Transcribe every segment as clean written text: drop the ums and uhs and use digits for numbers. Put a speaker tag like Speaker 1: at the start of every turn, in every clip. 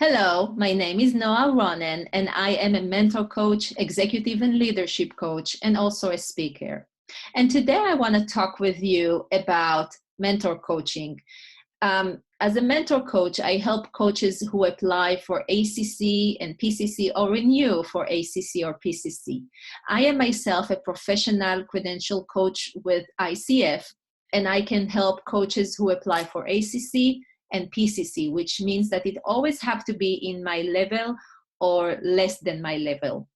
Speaker 1: Hello, my name is Noa Ronen, and I am a mentor coach, executive and leadership coach, and also a speaker. And today I want to talk with you about mentor coaching. As a mentor coach, I help coaches who apply for ACC and PCC or renew for ACC or PCC. I am myself a professional credential coach with ICF, and I can help coaches who apply for ACC and PCC, which means that it always have to be in my level or less than my level.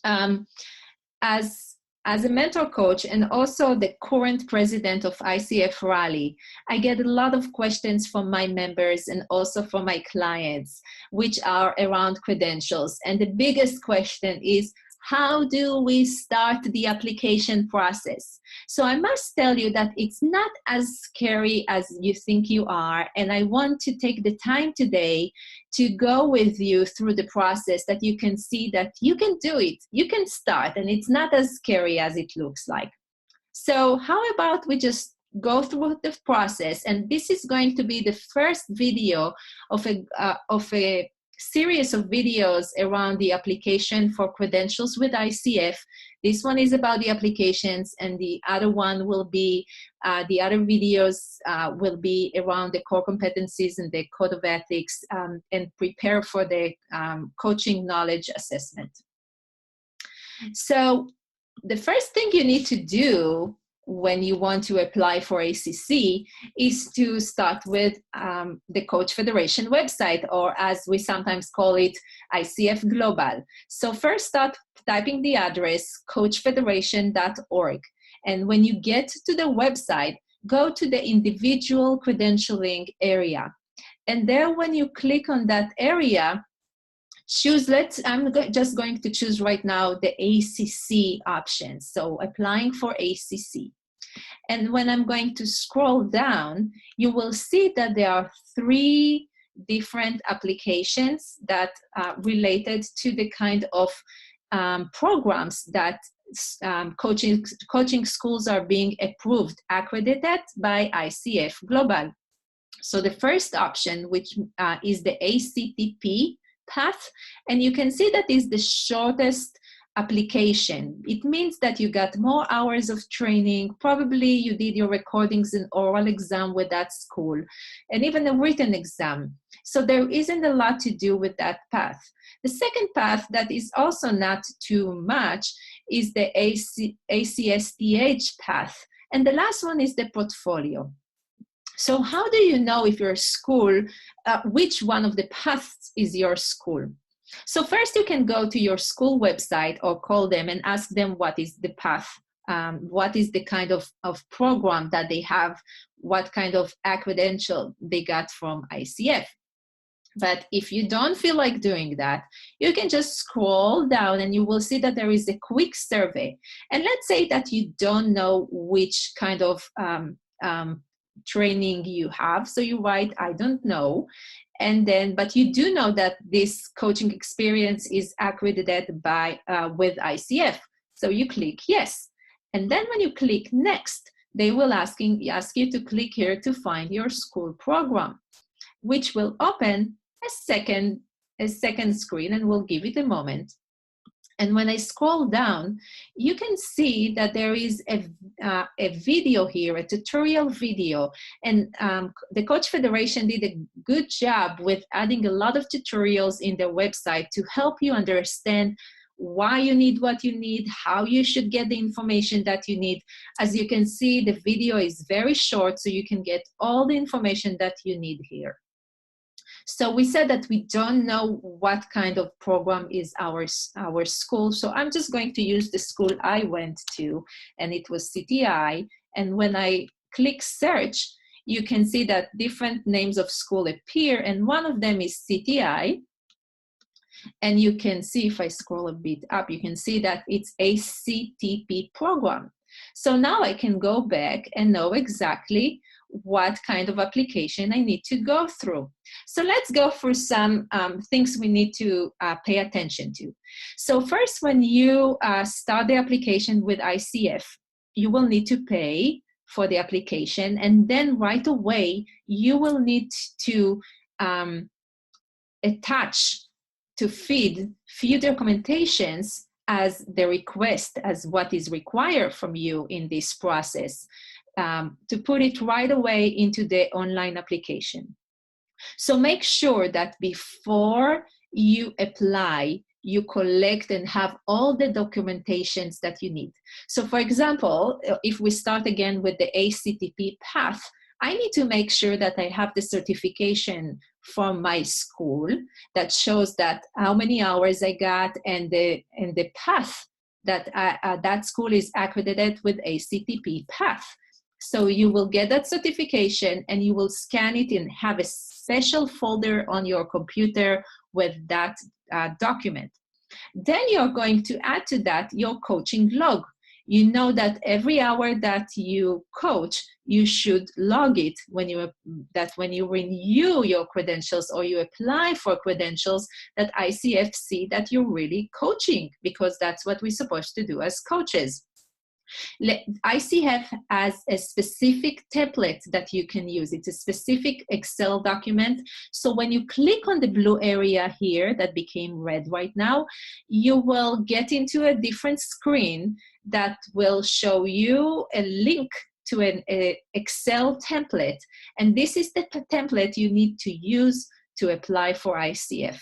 Speaker 1: As a mentor coach and also the current president of ICF Raleigh, I get a lot of questions from my members and also from my clients, which are around credentials. And the biggest question is, how do we start the application process? So I must tell you that it's not as scary as you think you are. And I want to take the time today to go with you through the process that you can see that you can do it. You can start, and it's not as scary as it looks like. So how about we just go through the process? And this is going to be the first video of a series of videos around the application for credentials with ICF. This one is about the applications, and the other one will be, the other videos will be around the core competencies and the code of ethics, and prepare for the coaching knowledge assessment. So the first thing you need to do when you want to apply for ACC is to start with the Coach Federation website, or as we sometimes call it, ICF Global. So first start typing the address coachfederation.org. And when you get to the website, go to the individual credentialing area. And there, when you click on that area, choose, I'm just going to choose right now the ACC option. So applying for ACC. And when I'm going to scroll down, you will see that there are 3 different applications that are related to the kind of programs that coaching schools are being approved, accredited by ICF Global. So the first option, which is the ACTP path, and you can see that is the shortest application. It means that you got more hours of training. Probably you did your recordings and oral exam with that school, and even a written exam. So there isn't a lot to do with that path. The second path that is also not too much is the ACSTH path. And the last one is the portfolio. So how do you know if your school, which one of the paths is your school? So first you can go to your school website or call them and ask them what is the path, what is the kind of program that they have, what kind of credential they got from ICF. But if you don't feel like doing that, you can just scroll down and you will see that there is a quick survey. And let's say that you don't know which kind of training you have. So you write, I don't know. And then, but you do know that this coaching experience is accredited by with ICF. So you click yes. And then when you click next, they will ask you to click here to find your school program, which will open a second screen, and we'll give it a moment. And when I scroll down, you can see that there is a video here, a tutorial video. And the Coach Federation did a good job with adding a lot of tutorials in their website to help you understand why you need what you need, how you should get the information that you need. As you can see, the video is very short, so you can get all the information that you need here. So we said that we don't know what kind of program is our school. So I'm just going to use the school I went to, and it was CTI. And when I click search, you can see that different names of school appear, and one of them is CTI. And you can see, if I scroll a bit up, you can see that it's a CTP program. So now I can go back and know exactly what kind of application I need to go through. So let's go for some things we need to pay attention to. So first, when you start the application with ICF, you will need to pay for the application, and then right away you will need to attach to feed few documentations as the request, as what is required from you in this process, to put it right away into the online application. So make sure that before you apply, you collect and have all the documentations that you need. So for example, if we start again with the ACTP path, I need to make sure that I have the certification from my school that shows that how many hours I got, and the path that that school is accredited with ACTP path. So you will get that certification and you will scan it and have a special folder on your computer with that document. Then you're going to add to that your coaching log. You know that every hour that you coach, you should log it when you renew your credentials or you apply for credentials, that ICF see that you're really coaching, because that's what we're supposed to do as coaches. ICF has a specific template that you can use. It's a specific Excel document. So when you click on the blue area here that became red right now, you will get into a different screen that will show you a link to an Excel template. And this is the template you need to use to apply for ICF.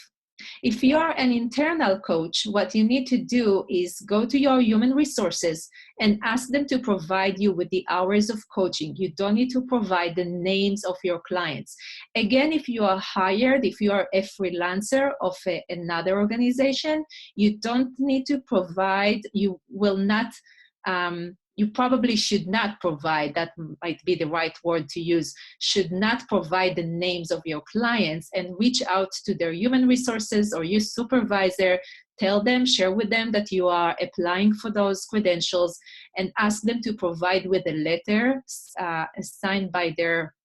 Speaker 1: If you are an internal coach, what you need to do is go to your human resources and ask them to provide you with the hours of coaching. You don't need to provide the names of your clients. Again, if you are hired, if you are a freelancer of another organization, you don't need to provide, you will not, you probably should not provide, that might be the right word to use, should not provide the names of your clients, and reach out to their human resources or your supervisor. Tell them, share with them that you are applying for those credentials, and ask them to provide with a letter signed by their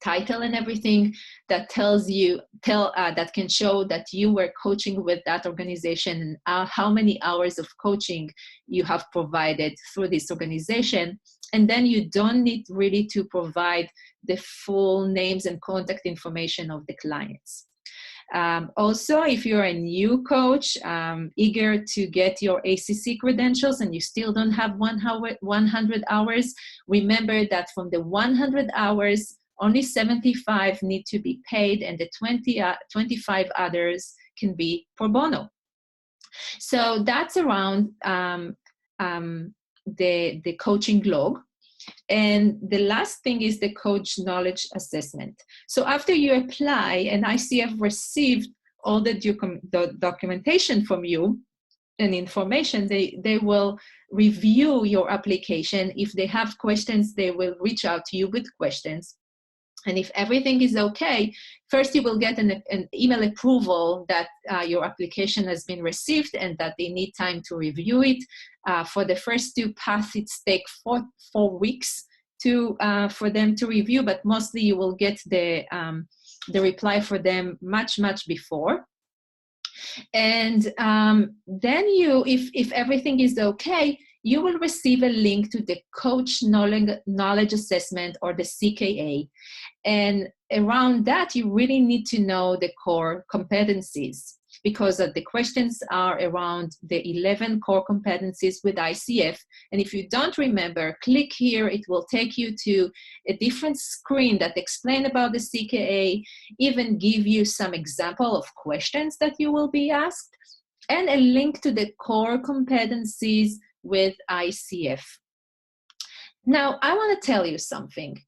Speaker 1: title and everything that tells you, that can show that you were coaching with that organization and how many hours of coaching you have provided through this organization. And then you don't need really to provide the full names and contact information of the clients. Also, if you're a new coach, eager to get your ACC credentials and you still don't have 100 hours, remember that from the 100 hours, only 75 need to be paid, and the 25 others can be pro bono. So that's around the coaching log. And the last thing is the coach knowledge assessment. So after you apply and ICF received all the documentation from you and information, they will review your application. If they have questions, they will reach out to you with questions. And if everything is okay, first you will get an email approval that your application has been received and that they need time to review it. For the first two paths, it takes 4 weeks for them to review, but mostly you will get the reply for them much before. And then if everything is okay, you will receive a link to the Coach Knowledge Assessment, or the CKA. And around that, you really need to know the core competencies, because the questions are around the 11 core competencies with ICF. And if you don't remember, click here. It will take you to a different screen that explain about the CKA, even give you some example of questions that you will be asked, and a link to the core competencies with ICF. Now, I want to tell you something.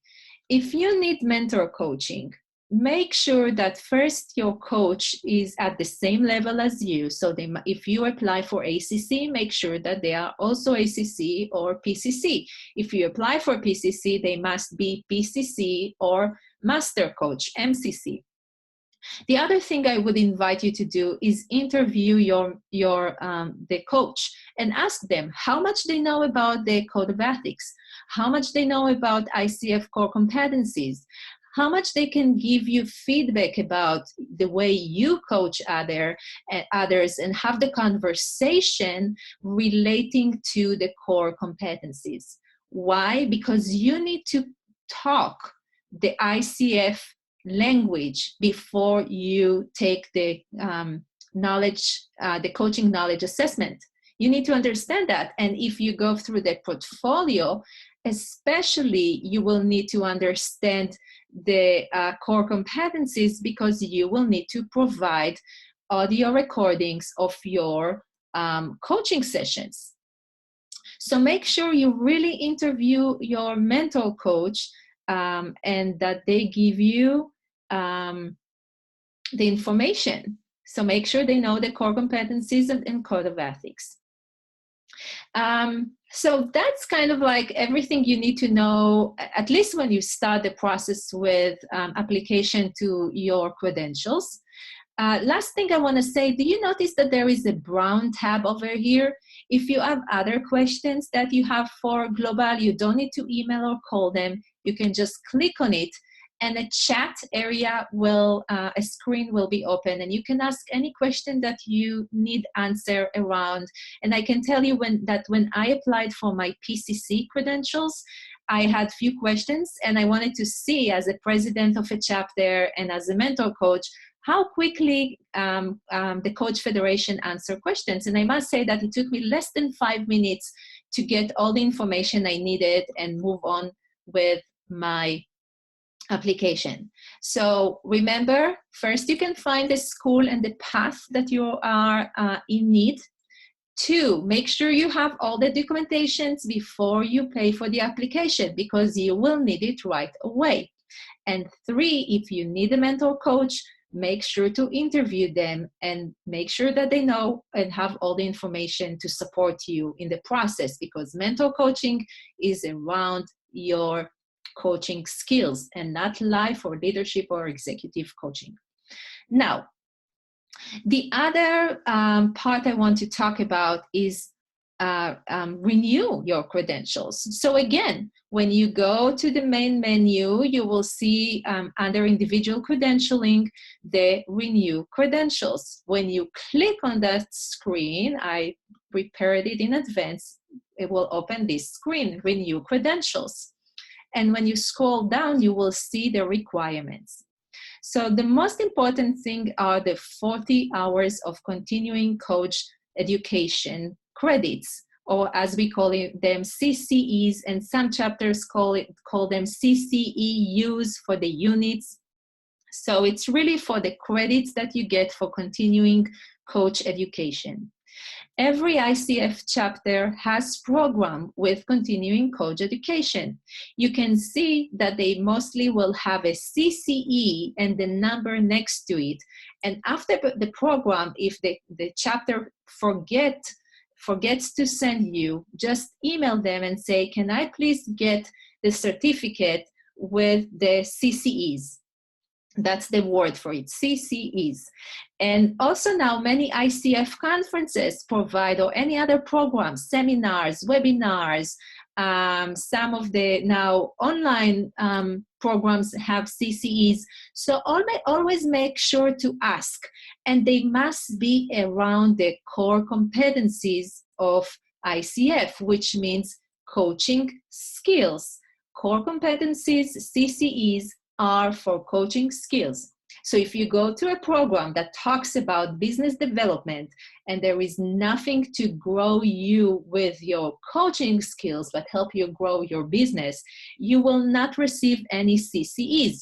Speaker 1: If you need mentor coaching, make sure that first your coach is at the same level as you. So if you apply for ACC, make sure that they are also ACC or PCC. If you apply for PCC, they must be PCC or Master Coach, MCC. The other thing I would invite you to do is interview the coach and ask them how much they know about the Code of Ethics, how much they know about ICF core competencies, how much they can give you feedback about the way you coach others, and have the conversation relating to the core competencies. Why? Because you need to talk the ICF language before you take the the coaching knowledge assessment. You need to understand that. And if you go through the portfolio, especially, you will need to understand the core competencies, because you will need to provide audio recordings of your coaching sessions. So make sure you really interview your mentor coach, and that they give you the information. So make sure they know the core competencies and code of ethics. So that's kind of like everything you need to know, at least when you start the process with application to your credentials. Last thing I want to say, do you notice that there is a brown tab over here? If you have other questions that you have for Global, you don't need to email or call them. You can just click on it, and a chat area will, a screen will be open, and you can ask any question that you need answer around. And I can tell you when I applied for my PCC credentials, I had few questions, and I wanted to see, as a president of a chapter and as a mentor coach, how quickly the Coach Federation answer questions. And I must say that it took me less than 5 minutes to get all the information I needed and move on with my application. So remember, first you can find the school and the path that you are in need. 2, make sure you have all the documentations before you pay for the application, because you will need it right away. And 3, if you need a mentor coach, make sure to interview them and make sure that they know and have all the information to support you in the process, because mentor coaching is around your coaching skills and not life or leadership or executive coaching. Now, the other part I want to talk about is renew your credentials. So again, when you go to the main menu, you will see under individual credentialing, the renew credentials. When you click on that screen, I prepared it in advance, it will open this screen, renew credentials. And when you scroll down, you will see the requirements. So the most important thing are the 40 hours of continuing coach education credits, or as we call them, CCEs, and some chapters call them CCEUs for the units. So it's really for the credits that you get for continuing coach education. Every ICF chapter has program with continuing coach education. You can see that they mostly will have a CCE and the number next to it. And after the program, if the chapter forgets to send you, just email them and say, can I please get the certificate with the CCEs? That's the word for it, CCEs. And also now many ICF conferences provide, or any other programs, seminars, webinars, some of the now online programs have CCEs. So always make sure to ask, and they must be around the core competencies of ICF, which means coaching skills. Core competencies, CCEs, are for coaching skills. So if you go to a program that talks about business development and there is nothing to grow you with your coaching skills but help you grow your business, you will not receive any CCEs.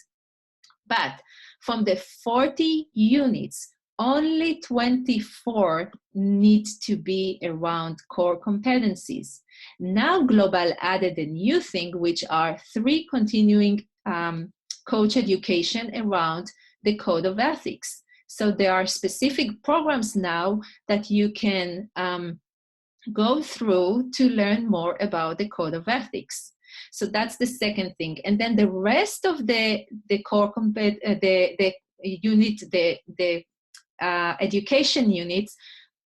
Speaker 1: But from the 40 units, only 24 need to be around core competencies. Now Global added a new thing, which are 3 continuing coach education around the code of ethics. So there are specific programs now that you can go through to learn more about the code of ethics. So that's the second thing. And then the rest of the core the unit, the education units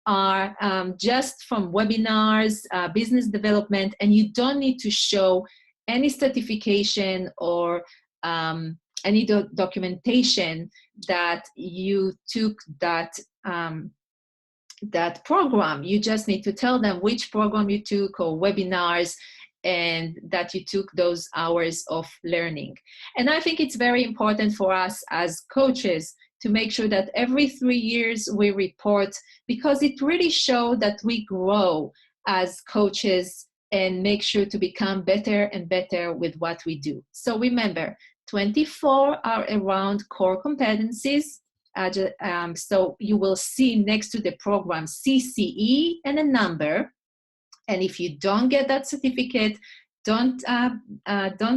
Speaker 1: are just from webinars, business development, and you don't need to show any certification or any documentation that you took that program. You just need to tell them which program you took or webinars, and that you took those hours of learning. And I think it's very important for us as coaches to make sure that every 3 years we report, because it really shows that we grow as coaches and make sure to become better and better with what we do. So remember, 24 are around core competencies. So you will see next to the program CCE and a number. And if you don't get that certificate, don't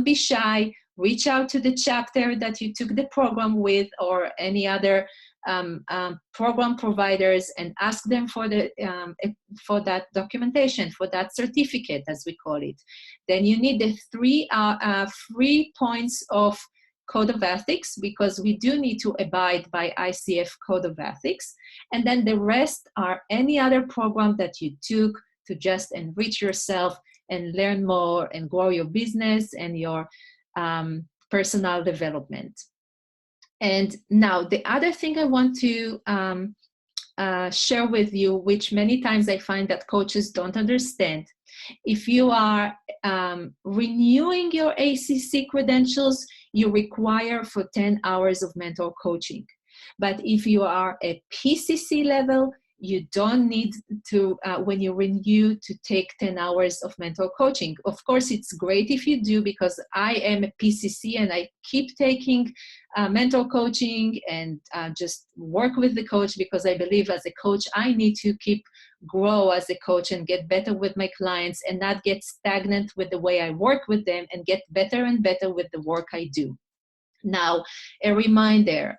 Speaker 1: be shy. Reach out to the chapter that you took the program with, or any other program providers, and ask them for that documentation, for that certificate, as we call it. Then you need the 3 points of Code of Ethics, because we do need to abide by ICF Code of Ethics. And then the rest are any other program that you took to just enrich yourself and learn more and grow your business and your personal development. And now the other thing I want to share with you, which many times I find that coaches don't understand, if you are renewing your ACC credentials, you require for 10 hours of mentor coaching. But if you are a PCC level, you don't need to, when you renew, to take 10 hours of mentor coaching. Of course, it's great if you do, because I am a PCC and I keep taking mentor coaching and just work with the coach, because I believe as a coach, I need to keep grow as a coach and get better with my clients and not get stagnant with the way I work with them, and get better and better with the work I do. Now, a reminder,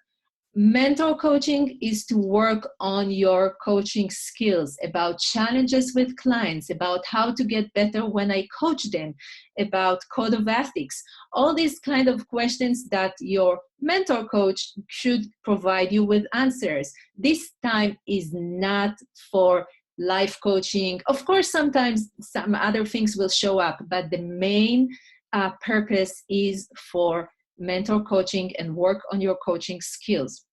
Speaker 1: mentor coaching is to work on your coaching skills, about challenges with clients, about how to get better when I coach them, about code of ethics, all these kind of questions that your mentor coach should provide you with answers. This time is not for life coaching. Of course, sometimes some other things will show up, but the main purpose is for mentor coaching and work on your coaching skills.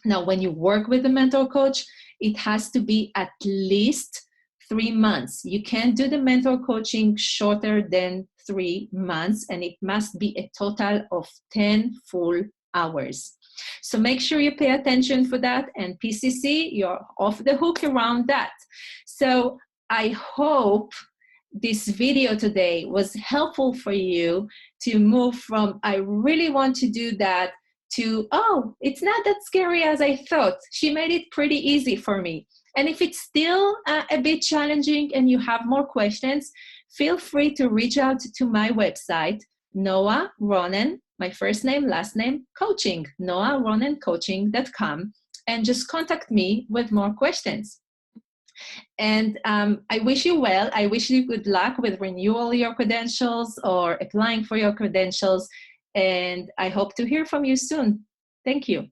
Speaker 1: Now, when you work with a mentor coach, it has to be at least 3 months. You can't do the mentor coaching shorter than 3 months, and it must be a total of 10 full hours. So make sure you pay attention for that, and PCC, you're off the hook around that. So I hope this video today was helpful for you to move from, I really want to do that, to, oh, it's not that scary as I thought. She made it pretty easy for me. And if it's still a bit challenging and you have more questions, feel free to reach out to my website, Noa Ronen, my first name, last name, coaching, noaronencoaching.com, and just contact me with more questions. And I wish you well. I wish you good luck with renewal your credentials or applying for your credentials. And I hope to hear from you soon. Thank you.